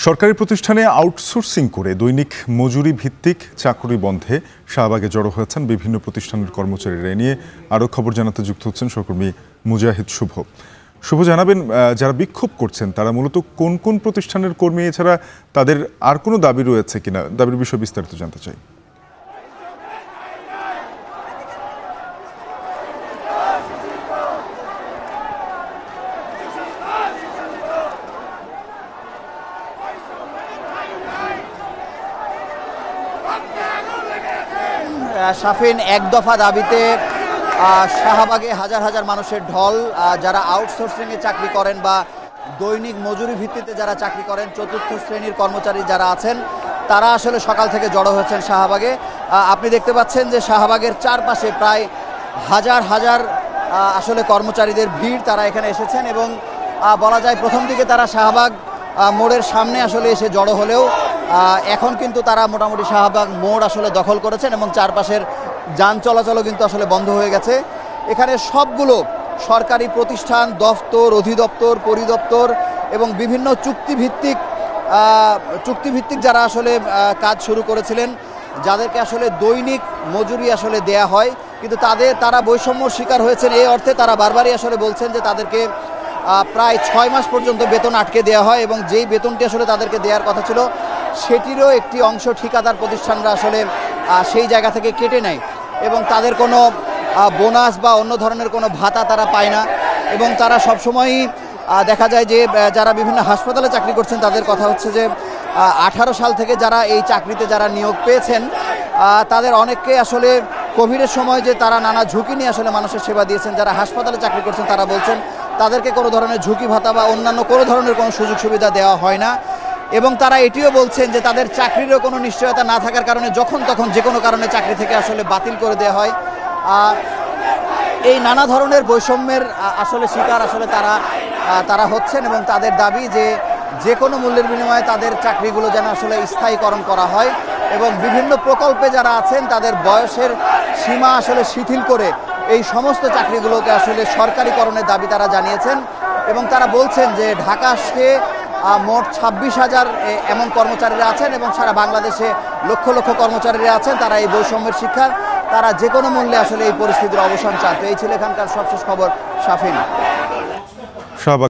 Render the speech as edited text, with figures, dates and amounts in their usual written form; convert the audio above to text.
সরকারি প্রতিষ্ঠানে আউটসোর্সিং করে দৈনিক মজুরি ভিত্তিক চাকরি বন্ধে শাহবাগে জড়ো হয়েছেন বিভিন্ন প্রতিষ্ঠানের কর্মচারীরা। এ নিয়ে আরও খবর জানাতে যুক্ত হচ্ছেন সহকর্মী মুজাহিদ শুভ। শুভ, জানাবেন যারা বিক্ষোভ করছেন তারা মূলত কোন কোন প্রতিষ্ঠানের কর্মী, এছাড়া তাদের আর কোনো দাবি রয়েছে কিনা, দাবির বিষয়ে বিস্তারিত জানতে চাই। শাফিন, এক দফা দাবিতে শাহবাগে হাজার হাজার মানুষের ঢল। যারা আউটসোর্সিংয়ে চাকরি করেন বা দৈনিক মজুরি ভিত্তিতে যারা চাকরি করেন, চতুর্থ শ্রেণীর কর্মচারী যারা আছেন, তারা আসলে সকাল থেকে জড়ো হয়েছেন শাহবাগে। আপনি দেখতে পাচ্ছেন যে শাহবাগের চারপাশে প্রায় হাজার হাজার আসলে কর্মচারীদের ভিড়, তারা এখানে এসেছেন এবং বলা যায় প্রথম দিকে তারা শাহবাগ মোড়ের সামনে আসলে এসে জড়ো হলেও এখন কিন্তু তারা মোটামুটি শাহবাগ মোড় আসলে দখল করেছেন এবং চারপাশের যান চলাচলও কিন্তু আসলে বন্ধ হয়ে গেছে। এখানে সবগুলো সরকারি প্রতিষ্ঠান, দপ্তর, অধিদপ্তর, পরিদপ্তর এবং বিভিন্ন চুক্তিভিত্তিক যারা আসলে কাজ শুরু করেছিলেন, যাদেরকে আসলে দৈনিক মজুরি আসলে দেয়া হয়, কিন্তু তারা বৈষম্যর শিকার হয়েছেন। এই অর্থে তারা বারবারই আসলে বলছেন যে তাদেরকে প্রায় 6 মাস পর্যন্ত বেতন আটকে দেওয়া হয় এবং যেই বেতনটি আসলে তাদেরকে দেওয়ার কথা ছিল সেটিরও একটি অংশ ঠিকাদার প্রতিষ্ঠানরা আসলে সেই জায়গা থেকে কেটে নেয় এবং তাদের কোনো বোনাস বা অন্য ধরনের কোনো ভাতা তারা পায় না। এবং তারা সবসময়ই দেখা যায় যে যারা বিভিন্ন হাসপাতালে চাকরি করছেন তাদের কথা হচ্ছে যে 18 সাল থেকে যারা এই চাকরিতে যারা নিয়োগ পেয়েছেন তাদের অনেককে আসলে কোভিডের সময় যে তারা নানা ঝুঁকি নিয়ে আসলে মানুষের সেবা দিয়েছেন, যারা হাসপাতালে চাকরি করছেন তারা বলছেন তাদেরকে কোনো ধরনের ঝুঁকি ভাতা বা অন্যান্য কোনো ধরনের কোনো সুযোগ সুবিধা দেওয়া হয় না। এবং তারা এটিও বলছেন যে তাদের চাকরিরও কোনো নিশ্চয়তা না থাকার কারণে যখন তখন যে কোনো কারণে চাকরি থেকে আসলে বাতিল করে দেওয়া হয়। এই নানা ধরনের বৈষম্যের আসলে শিকার আসলে তারা হচ্ছেন এবং তাদের দাবি যে কোনো মূল্যের বিনিময়ে তাদের চাকরিগুলো যেন আসলে স্থায়ীকরণ করা হয় এবং বিভিন্ন প্রকল্পে যারা আছেন তাদের বয়সের সীমা আসলে শিথিল করে এই সমস্ত চাকরিগুলোকে আসলে সরকারিকরণের দাবি তারা জানিয়েছেন। এবং তারা বলছেন যে ঢাকাতে মোট 26,000 এমন কর্মচারীরা আছেন এবং সারা বাংলাদেশে লক্ষ লক্ষ কর্মচারীরা আছেন। তারা এই বৈষম্যের শিকার, তারা যে কোনো মূল্যে আসলে এই পরিস্থিতির অবসান চান। তো এই ছিল এখানকার সবশেষ খবর। শাফিন।